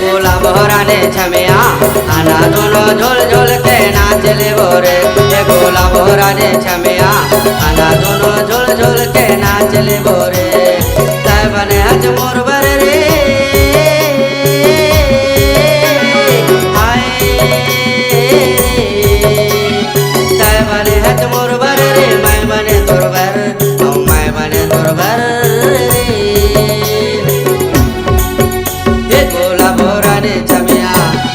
गोला बोहरा ने छमिया आना दोनों झोल झोल के नाचले बोरे। गोला बोहरा ने छमिया आना दोनों झोल झोल के नाचले बोरे। तय बने हज मोर बर रे हाय तय बने हज मोर बर रे मैं बने तोर बर मैं बने तोर बर रे। गोला बोहरा ने छमिया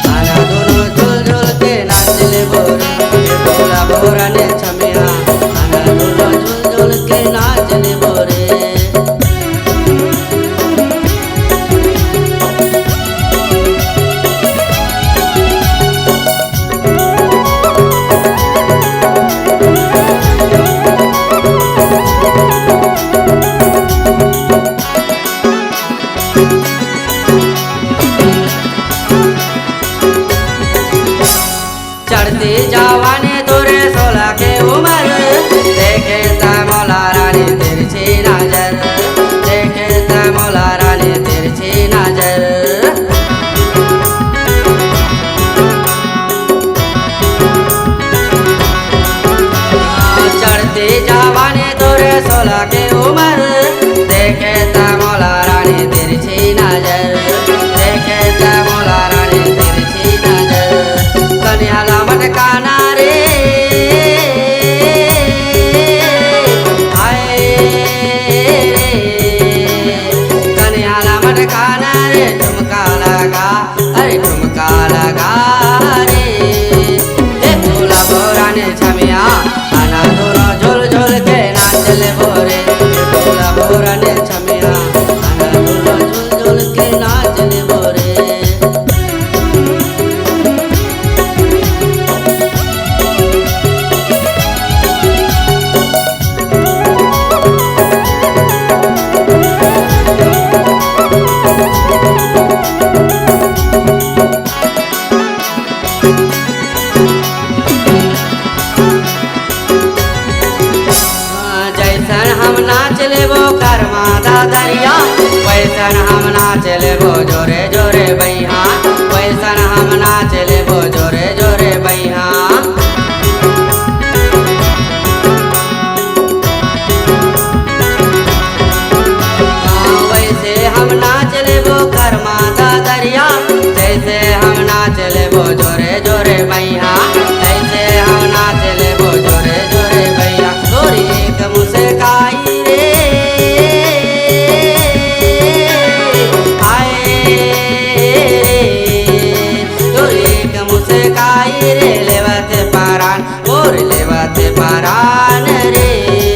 आना दोनों झोल झोल के नाचले बोरे। गोला बोहरा ने छमिया आना दोनों झोल झोल के नाचले बोरे। चढ़ती जवानी तोरे 16 के उम्र देखे तय मौला रानी तिरछी नजर। देखे तय मौला रानी तिरछी नजर। चढ़ती जवानी तोरे 16 के उम्र देखे तय मौला रानी तिरछी नजर। देखे तय मौला रानी तिरछी नजर। कन्या लामट काना रे हाय रे कन्या लामट काना रे ठुमका लगा अरे ठुमका लगा रे। गोला बोहरा ने छमिया आना दोनों झोल झोल के नाचले बोरे। गोला बोहरा ने छमिया आना दोनों झोल झोल के नाचले बोरे। जैसन हम नाच लेबो कर्मा दादरिया वैसन हम नाच लेबो जोरे जोरे बैहा। वैसन हम नाच लेबो जोरे जोरे बैहा। वैसे हम नाच लेबो कर्मा दादरिया जैसे हम नाच लेबो जोरे जोरे बैहा। ऐसे हम नाच लेबो जोरे जोरे बैहा। तोरी एक मुस्काई रे हाय रे तोरी एक मुस्काई रे लेवत पारान और लेवत पारान रे।